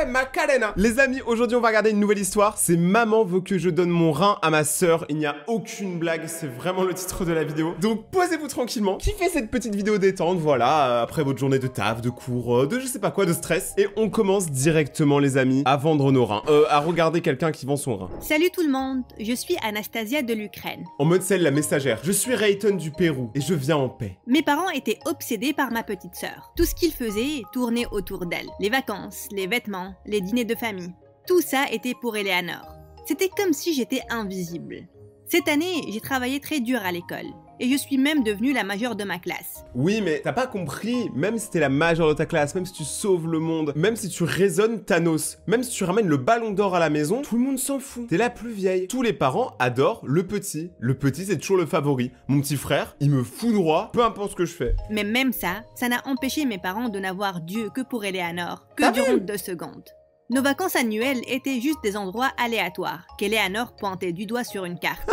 Macarena. Les amis, aujourd'hui on va regarder une nouvelle histoire. C'est maman veut que je donne mon rein à ma sœur. Il n'y a aucune blague, c'est vraiment le titre de la vidéo. Donc posez-vous tranquillement, kiffez cette petite vidéo détente, voilà, après votre journée de taf, de cours, de je sais pas quoi, de stress. Et on commence directement les amis, à vendre nos reins, à regarder quelqu'un qui vend son rein. Salut tout le monde, je suis Anastasia de l'Ukraine. En mode celle la messagère, je suis Rayton du Pérou et je viens en paix. Mes parents étaient obsédés par ma petite sœur. Tout ce qu'ils faisaient tournait autour d'elle. Les vacances, les vêtements, les dîners de famille. Tout ça était pour Eleanor. C'était comme si j'étais invisible. Cette année, j'ai travaillé très dur à l'école. Et je suis même devenue la majeure de ma classe. Oui, mais t'as pas compris, même si t'es la majeure de ta classe, même si tu sauves le monde, même si tu raisonnes Thanos, même si tu ramènes le ballon d'or à la maison, tout le monde s'en fout. T'es la plus vieille. Tous les parents adorent le petit. Le petit, c'est toujours le favori. Mon petit frère, il me fout droit, peu importe ce que je fais. Mais même ça n'a empêché mes parents de n'avoir Dieu que pour Eleanor, que durant 2 secondes. Nos vacances annuelles étaient juste des endroits aléatoires, qu'Eleanor pointait du doigt sur une carte.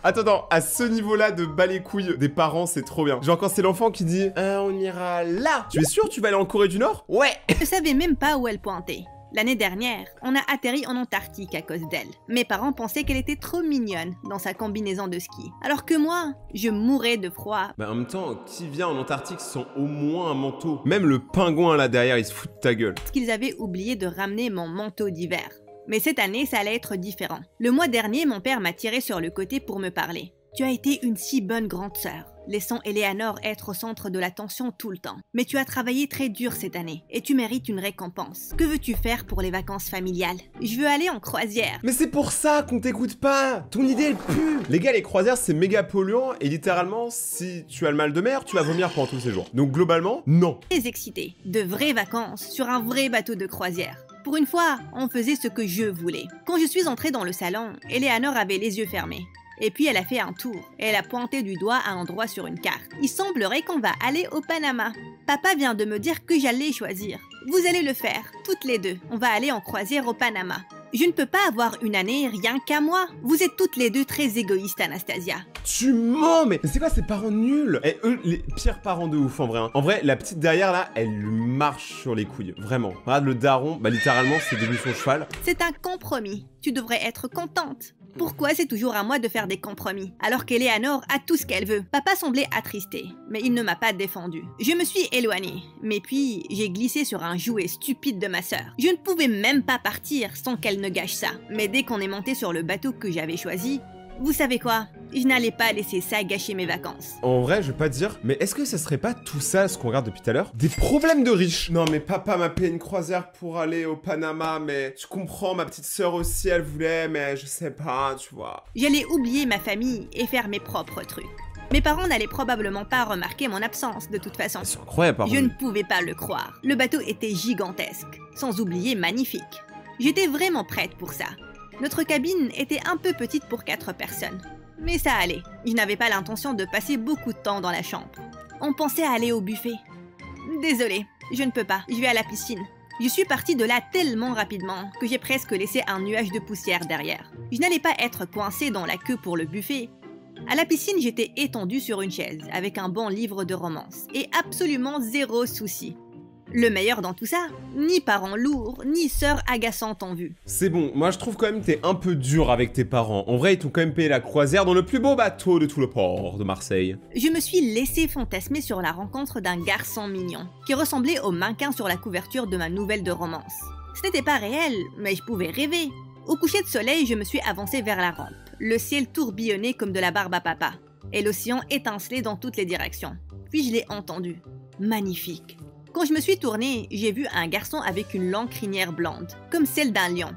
Attends, à ce niveau-là de bas les couilles des parents, c'est trop bien. Genre quand c'est l'enfant qui dit on ira là. Tu es sûr tu vas aller en Corée du Nord? Ouais. Je savais même pas où elle pointait. L'année dernière, on a atterri en Antarctique à cause d'elle. Mes parents pensaient qu'elle était trop mignonne dans sa combinaison de ski. Alors que moi, je mourais de froid. Bah en même temps, qui vient en Antarctique sans au moins un manteau? Même le pingouin là derrière, il se fout de ta gueule. Parce qu'ils avaient oublié de ramener mon manteau d'hiver. Mais cette année, ça allait être différent. Le mois dernier, mon père m'a tiré sur le côté pour me parler. Tu as été une si bonne grande sœur, laissant Eleanor être au centre de l'attention tout le temps. Mais tu as travaillé très dur cette année, et tu mérites une récompense. Que veux-tu faire pour les vacances familiales? Je veux aller en croisière. Mais c'est pour ça qu'on t'écoute pas. Ton idée, elle pue. Les gars, les croisières, c'est méga polluant, et littéralement, si tu as le mal de mer, tu vas vomir pendant tous ces jours. Donc globalement, non. Très excitée, de vraies vacances sur un vrai bateau de croisière. Pour une fois, on faisait ce que je voulais. Quand je suis entrée dans le salon, Eleanor avait les yeux fermés. Et puis elle a fait un tour, et elle a pointé du doigt à un endroit sur une carte. Il semblerait qu'on va aller au Panama. Papa vient de me dire que j'allais choisir. Vous allez le faire, toutes les deux. On va aller en croisière au Panama. Je ne peux pas avoir une année rien qu'à moi. Vous êtes toutes les deux très égoïstes, Anastasia. Tu mens, mais c'est quoi ces parents nuls? Et eux, les pires parents de ouf en vrai. Hein. En vrai, la petite derrière là, elle lui marche sur les couilles, vraiment. Regarde le daron, bah littéralement, c'est devenu son cheval. C'est un compromis. Tu devrais être contente. Pourquoi c'est toujours à moi de faire des compromis, alors qu'Eleanor a tout ce qu'elle veut? Papa semblait attristé, mais il ne m'a pas défendu. Je me suis éloignée, mais puis j'ai glissé sur un jouet stupide de ma sœur. Je ne pouvais même pas partir sans qu'elle ne gâche ça. Mais dès qu'on est monté sur le bateau que j'avais choisi, vous savez quoi? Je n'allais pas laisser ça gâcher mes vacances. En vrai, je vais pas te dire, mais est-ce que ça serait pas tout ça, ce qu'on regarde depuis tout à l'heure? Des problèmes de riches. Non, mais papa m'a payé une croisière pour aller au Panama, mais tu comprends, ma petite sœur aussi, elle voulait, mais je sais pas, tu vois. J'allais oublier ma famille et faire mes propres trucs. Mes parents n'allaient probablement pas remarquer mon absence de toute façon. C'est incroyable, par Je ne pouvais pas le croire. Le bateau était gigantesque, sans oublier magnifique. J'étais vraiment prête pour ça. Notre cabine était un peu petite pour 4 personnes. Mais ça allait. Je n'avais pas l'intention de passer beaucoup de temps dans la chambre. On pensait aller au buffet. Désolée, je ne peux pas. Je vais à la piscine. Je suis partie de là tellement rapidement que j'ai presque laissé un nuage de poussière derrière. Je n'allais pas être coincée dans la queue pour le buffet. À la piscine, j'étais étendue sur une chaise avec un bon livre de romance et absolument zéro souci. Le meilleur dans tout ça, ni parents lourds, ni sœurs agaçantes en vue. C'est bon, moi je trouve quand même que t'es un peu dur avec tes parents. En vrai, ils t'ont quand même payé la croisière dans le plus beau bateau de tout le port de Marseille. Je me suis laissée fantasmer sur la rencontre d'un garçon mignon, qui ressemblait au mannequin sur la couverture de ma nouvelle de romance. Ce n'était pas réel, mais je pouvais rêver. Au coucher de soleil, je me suis avancée vers la rampe. Le ciel tourbillonnait comme de la barbe à papa, et l'océan étincelait dans toutes les directions. Puis je l'ai entendu. Magnifique. Quand je me suis tournée, j'ai vu un garçon avec une longue crinière blonde, comme celle d'un lion.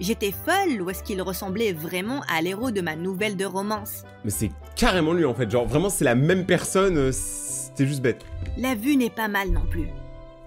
J'étais folle ou est-ce qu'il ressemblait vraiment à l'héros de ma nouvelle de romance? Mais c'est carrément lui en fait, genre vraiment c'est la même personne, c'était juste bête. La vue n'est pas mal non plus.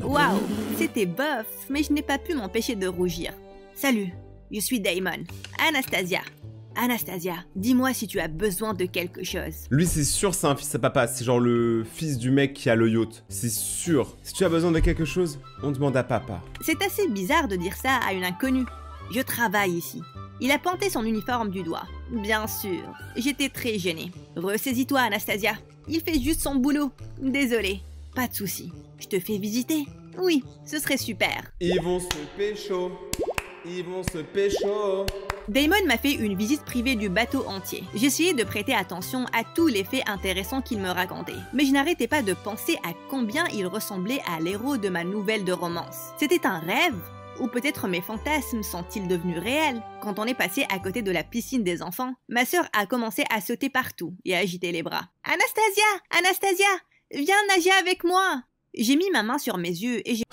Waouh, c'était bof, mais je n'ai pas pu m'empêcher de rougir. Salut, je suis Damon, Anastasia. Anastasia, dis-moi si tu as besoin de quelque chose. Lui, c'est sûr, c'est un fils à papa. C'est genre le fils du mec qui a le yacht. C'est sûr. Si tu as besoin de quelque chose, on demande à papa. C'est assez bizarre de dire ça à une inconnue. Je travaille ici. Il a pointé son uniforme du doigt. Bien sûr. J'étais très gênée. Ressaisis-toi, Anastasia. Il fait juste son boulot. Désolée. Pas de souci. Je te fais visiter. Oui, ce serait super. Ils vont se pécho. Ils vont se pécho. Damon m'a fait une visite privée du bateau entier. J'essayais de prêter attention à tous les faits intéressants qu'il me racontait. Mais je n'arrêtais pas de penser à combien il ressemblait à l'héros de ma nouvelle de romance. C'était un rêve? Ou peut-être mes fantasmes sont-ils devenus réels? Quand on est passé à côté de la piscine des enfants, ma sœur a commencé à sauter partout et à agiter les bras. « Anastasia! Anastasia! Viens nager avec moi !» J'ai mis ma main sur mes yeux et j'ai...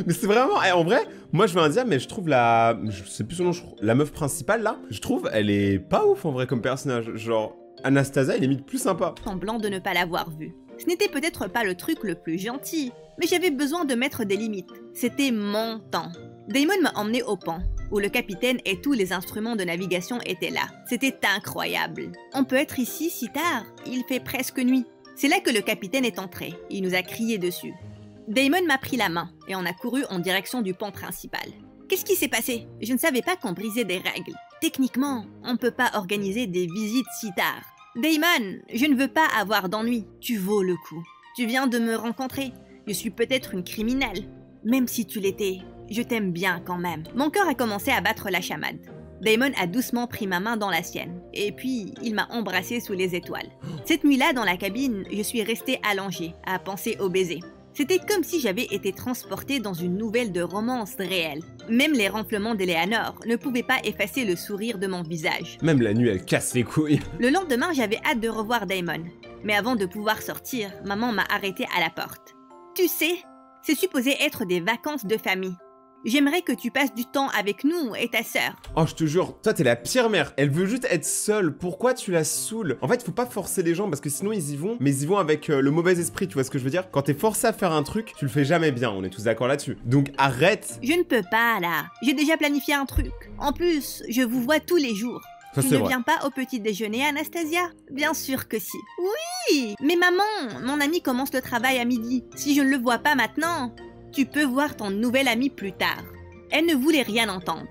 Mais c'est vraiment... En vrai, moi je veux en dire, mais je trouve la... Je sais plus son nom, la meuf principale là, je trouve elle est pas ouf en vrai comme personnage. Genre, Anastasia, elle est limite plus sympa. Semblant de ne pas l'avoir vue. Ce n'était peut-être pas le truc le plus gentil, mais j'avais besoin de mettre des limites. C'était mon temps. Damon m'a emmené au pont, où le capitaine et tous les instruments de navigation étaient là. C'était incroyable. On peut être ici si tard, il fait presque nuit. C'est là que le capitaine est entré, il nous a crié dessus. Damon m'a pris la main et on a couru en direction du pont principal. Qu'est-ce qui s'est passé? Je ne savais pas qu'on brisait des règles. Techniquement, on ne peut pas organiser des visites si tard. Damon, je ne veux pas avoir d'ennui. Tu vaux le coup. Tu viens de me rencontrer. Je suis peut-être une criminelle. Même si tu l'étais, je t'aime bien quand même. Mon cœur a commencé à battre la chamade. Damon a doucement pris ma main dans la sienne, et puis il m'a embrassée sous les étoiles. Cette nuit-là, dans la cabine, je suis restée allongée, à penser au baiser. C'était comme si j'avais été transportée dans une nouvelle de romance réelle. Même les ronflements d'Eleanor ne pouvaient pas effacer le sourire de mon visage. Même la nuit, elle casse les couilles. Le lendemain, j'avais hâte de revoir Damon. Mais avant de pouvoir sortir, maman m'a arrêtée à la porte. Tu sais, c'est supposé être des vacances de famille. J'aimerais que tu passes du temps avec nous et ta sœur. Oh, je te jure, toi t'es la pire mère. Elle veut juste être seule. Pourquoi tu la saoules? En fait, faut pas forcer les gens parce que sinon ils y vont, mais ils y vont avec le mauvais esprit, tu vois ce que je veux dire? Quand t'es forcé à faire un truc, tu le fais jamais bien, on est tous d'accord là-dessus. Donc arrête. Je ne peux pas là. J'ai déjà planifié un truc. En plus, je vous vois tous les jours. Ça, tu c'est ne vrai. viens pas au petit déjeuner, Anastasia? Bien sûr que si. Oui! Mais maman, mon ami commence le travail à midi. Si je ne le vois pas maintenant, tu peux voir ton nouvel ami plus tard. Elle ne voulait rien entendre.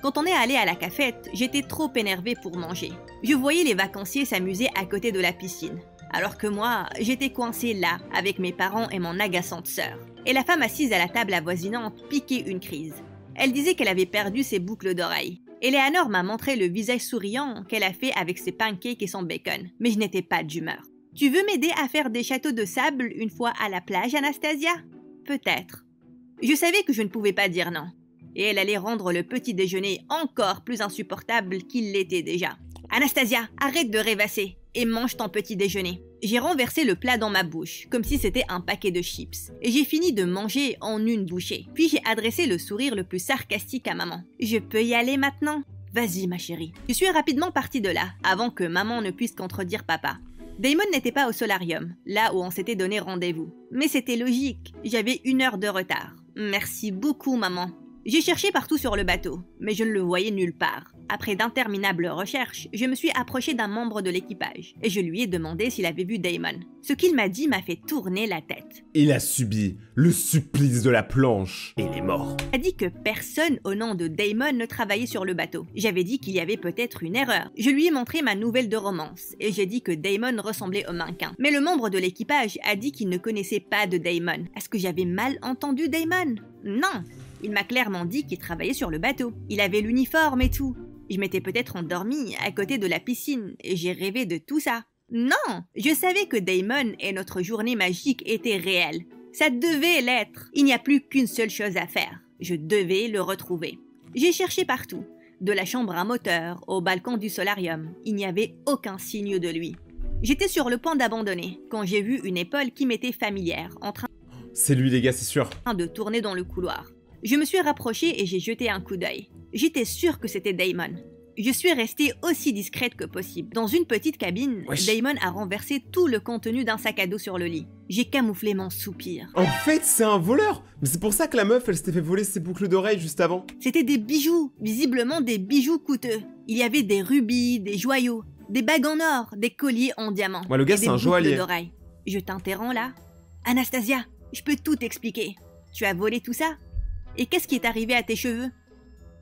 Quand on est allé à la cafette, j'étais trop énervée pour manger. Je voyais les vacanciers s'amuser à côté de la piscine, alors que moi, j'étais coincée là, avec mes parents et mon agaçante sœur. Et la femme assise à la table avoisinante piquait une crise. Elle disait qu'elle avait perdu ses boucles d'oreilles. Eleanor m'a montré le visage souriant qu'elle a fait avec ses pancakes et son bacon, mais je n'étais pas d'humeur. Tu veux m'aider à faire des châteaux de sable une fois à la plage, Anastasia? Peut-être. Je savais que je ne pouvais pas dire non. Et elle allait rendre le petit déjeuner encore plus insupportable qu'il l'était déjà. Anastasia, arrête de rêvasser et mange ton petit déjeuner. J'ai renversé le plat dans ma bouche, comme si c'était un paquet de chips. Et j'ai fini de manger en une bouchée. Puis j'ai adressé le sourire le plus sarcastique à maman. Je peux y aller maintenant? Vas-y ma chérie. Je suis rapidement partie de là, avant que maman ne puisse contredire papa. Damon n'était pas au solarium, là où on s'était donné rendez-vous. Mais c'était logique, j'avais 1 heure de retard. Merci beaucoup maman. J'ai cherché partout sur le bateau, mais je ne le voyais nulle part. Après d'interminables recherches, je me suis approchée d'un membre de l'équipage et je lui ai demandé s'il avait vu Damon. Ce qu'il m'a dit m'a fait tourner la tête. Il a subi le supplice de la planche et il est mort. Il a dit que personne au nom de Damon ne travaillait sur le bateau. J'avais dit qu'il y avait peut-être une erreur. Je lui ai montré ma nouvelle de romance et j'ai dit que Damon ressemblait au mannequin. Mais le membre de l'équipage a dit qu'il ne connaissait pas de Damon. Est-ce que j'avais mal entendu Damon? Non! Il m'a clairement dit qu'il travaillait sur le bateau. Il avait l'uniforme et tout. Je m'étais peut-être endormie à côté de la piscine et j'ai rêvé de tout ça. Non! Je savais que Damon et notre journée magique étaient réels. Ça devait l'être. Il n'y a plus qu'une seule chose à faire. Je devais le retrouver. J'ai cherché partout. De la chambre à moteur au balcon du solarium. Il n'y avait aucun signe de lui. J'étais sur le point d'abandonner quand j'ai vu une épaule qui m'était familière en train C'est lui les gars, c'est sûr. de tourner dans le couloir. Je me suis rapprochée et j'ai jeté un coup d'œil. J'étais sûre que c'était Damon. Je suis restée aussi discrète que possible. Dans une petite cabine, Wesh. Damon a renversé tout le contenu d'un sac à dos sur le lit. J'ai camouflé mon soupir. En fait, c'est un voleur. Mais c'est pour ça que la meuf, elle s'était fait voler ses boucles d'oreilles juste avant. C'était des bijoux, visiblement des bijoux coûteux. Il y avait des rubis, des joyaux, des bagues en or, des colliers en diamant. Ouais, le gars, et c'est des un boucles joaillier. d'oreilles. Je t'interromps là? Anastasia, je peux tout expliquer. Tu as volé tout ça? Et qu'est-ce qui est arrivé à tes cheveux?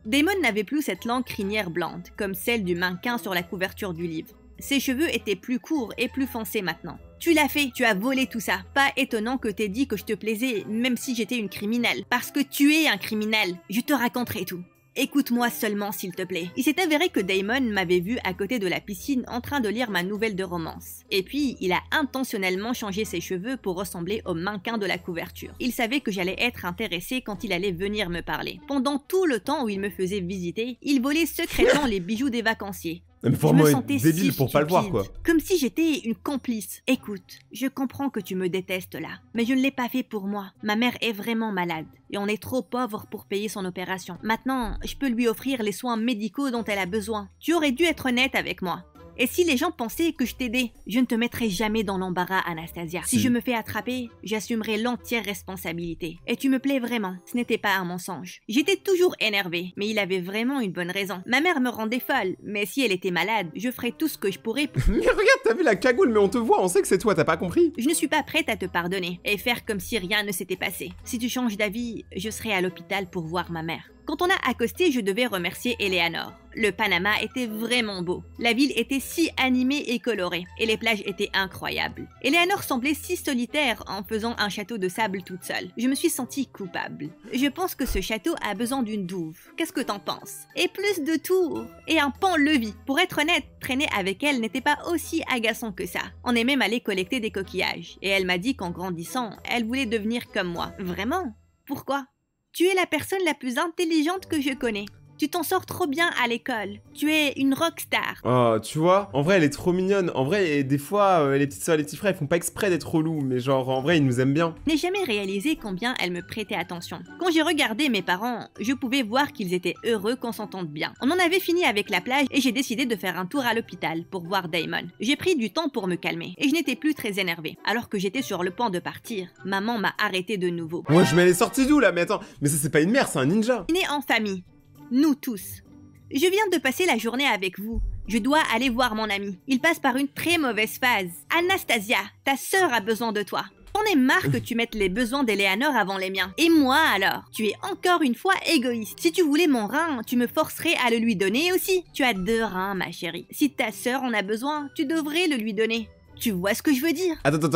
Damon n'avait plus cette longue crinière blonde, comme celle du mannequin sur la couverture du livre. Ses cheveux étaient plus courts et plus foncés maintenant. Tu l'as fait, tu as volé tout ça. Pas étonnant que t'aies dit que je te plaisais, même si j'étais une criminelle. Parce que tu es un criminel. Je te raconterai tout. Écoute-moi seulement, s'il te plaît. Il s'est avéré que Damon m'avait vu à côté de la piscine en train de lire ma nouvelle de romance. Et puis, il a intentionnellement changé ses cheveux pour ressembler au mannequin de la couverture. Il savait que j'allais être intéressée quand il allait venir me parler. Pendant tout le temps où il me faisait visiter, il volait secrètement les bijoux des vacanciers. Mais faut vraiment être débile pour pas le voir, quoi. Comme si j'étais une complice. Écoute, je comprends que tu me détestes là, mais je ne l'ai pas fait pour moi. Ma mère est vraiment malade et on est trop pauvre pour payer son opération. Maintenant, je peux lui offrir les soins médicaux dont elle a besoin. Tu aurais dû être honnête avec moi. Et si les gens pensaient que je t'aidais, je ne te mettrai jamais dans l'embarras, Anastasia. Si je me fais attraper, j'assumerai l'entière responsabilité. Et tu me plais vraiment, ce n'était pas un mensonge. J'étais toujours énervée, mais il avait vraiment une bonne raison. Ma mère me rendait folle, mais si elle était malade, je ferais tout ce que je pourrais pour... Mais regarde, t'as vu la cagoule, mais on te voit, on sait que c'est toi, t'as pas compris? Je ne suis pas prête à te pardonner et faire comme si rien ne s'était passé. Si tu changes d'avis, je serai à l'hôpital pour voir ma mère. Quand on a accosté, je devais remercier Eleanor. Le Panama était vraiment beau. La ville était si animée et colorée, et les plages étaient incroyables. Eleanor semblait si solitaire en faisant un château de sable toute seule. Je me suis sentie coupable. Je pense que ce château a besoin d'une douve. Qu'est-ce que t'en penses? Et plus de tours, et un pont-levis. Pour être honnête, traîner avec elle n'était pas aussi agaçant que ça. On est même allé collecter des coquillages, et elle m'a dit qu'en grandissant, elle voulait devenir comme moi. Vraiment? Pourquoi? Tu es la personne la plus intelligente que je connais. Tu t'en sors trop bien à l'école. Tu es une rockstar. Oh, tu vois, en vrai, elle est trop mignonne. En vrai, des fois, les petites soeurs et les petits frères, ils font pas exprès d'être relous, mais genre, en vrai, ils nous aiment bien. Je n'ai jamais réalisé combien elle me prêtait attention. Quand j'ai regardé mes parents, je pouvais voir qu'ils étaient heureux qu'on s'entende bien. On en avait fini avec la plage et j'ai décidé de faire un tour à l'hôpital pour voir Damon. J'ai pris du temps pour me calmer et je n'étais plus très énervée. Alors que j'étais sur le point de partir, maman m'a arrêtée de nouveau. Ouais, je m'en ai sorti d'où là? Mais attends, mais ça c'est pas une mère, c'est un ninja. Né en famille. Nous tous. Je viens de passer la journée avec vous. Je dois aller voir mon ami. Il passe par une très mauvaise phase. Anastasia, ta sœur a besoin de toi. J'en ai marre que tu mettes les besoins d'Eleanor avant les miens. Et moi alors? Tu es encore une fois égoïste. Si tu voulais mon rein, tu me forcerais à le lui donner aussi. Tu as 2 reins, ma chérie. Si ta sœur en a besoin, tu devrais le lui donner. Tu vois ce que je veux dire? Attends.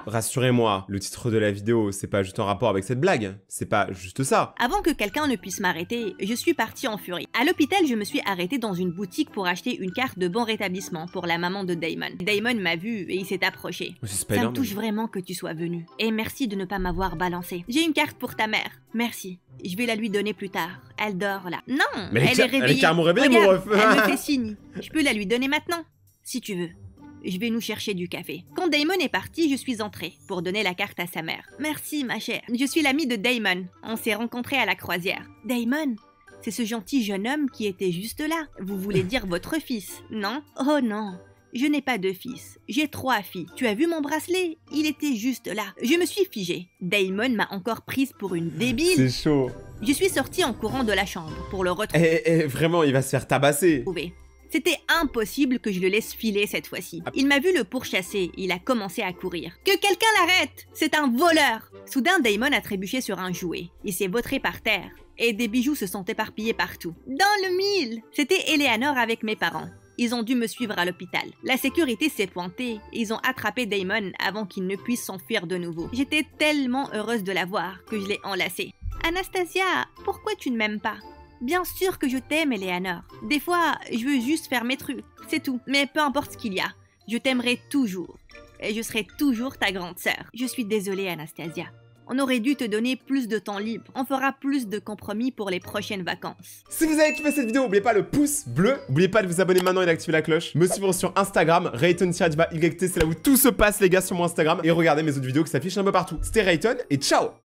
Rassurez-moi, le titre de la vidéo, c'est pas juste en rapport avec cette blague. C'est pas juste ça. Avant que quelqu'un ne puisse m'arrêter, je suis partie en furie. À l'hôpital, je me suis arrêtée dans une boutique pour acheter une carte de bon rétablissement pour la maman de Damon. Damon m'a vue et il s'est approché. Ça me touche vraiment que tu sois venu. Et merci de ne pas m'avoir balancé. J'ai une carte pour ta mère. Merci. Je vais la lui donner plus tard. Elle dort là. Non, mais elle est réveillée. Elle est carrément réveillée, mon ref. Elle me fait signe. Je peux la lui donner maintenant, si tu veux. Je vais nous chercher du café. Quand Damon est parti, je suis entrée pour donner la carte à sa mère. Merci, ma chère. Je suis l'amie de Damon. On s'est rencontrés à la croisière. Damon? C'est ce gentil jeune homme qui était juste là. Vous voulez dire votre fils, non? Oh non. Je n'ai pas de fils. J'ai 3 filles. Tu as vu mon bracelet? Il était juste là. Je me suis figée. Damon m'a encore prise pour une débile. C'est chaud. Je suis sortie en courant de la chambre pour le retrouver. Vraiment, il va se faire tabasser. C'était impossible que je le laisse filer cette fois-ci. Il m'a vu le pourchasser, il a commencé à courir. Que quelqu'un l'arrête! C'est un voleur! Soudain, Damon a trébuché sur un jouet. Il s'est vautré par terre, et des bijoux se sont éparpillés partout. Dans le mille! C'était Eleanor avec mes parents. Ils ont dû me suivre à l'hôpital. La sécurité s'est pointée, et ils ont attrapé Damon avant qu'il ne puisse s'enfuir de nouveau. J'étais tellement heureuse de la voir que je l'ai enlacée. Anastasia, pourquoi tu ne m'aimes pas? Bien sûr que je t'aime, Eleanor. Des fois, je veux juste faire mes trucs, c'est tout. Mais peu importe ce qu'il y a, je t'aimerai toujours. Et je serai toujours ta grande sœur. Je suis désolée, Anastasia. On aurait dû te donner plus de temps libre. On fera plus de compromis pour les prochaines vacances. Si vous avez kiffé cette vidéo, n'oubliez pas le pouce bleu. N'oubliez pas de vous abonner maintenant et d'activer la cloche. Me suivre sur Instagram, Rayton_YT, c'est là où tout se passe les gars sur mon Instagram. Et regardez mes autres vidéos qui s'affichent un peu partout. C'était Rayton et ciao!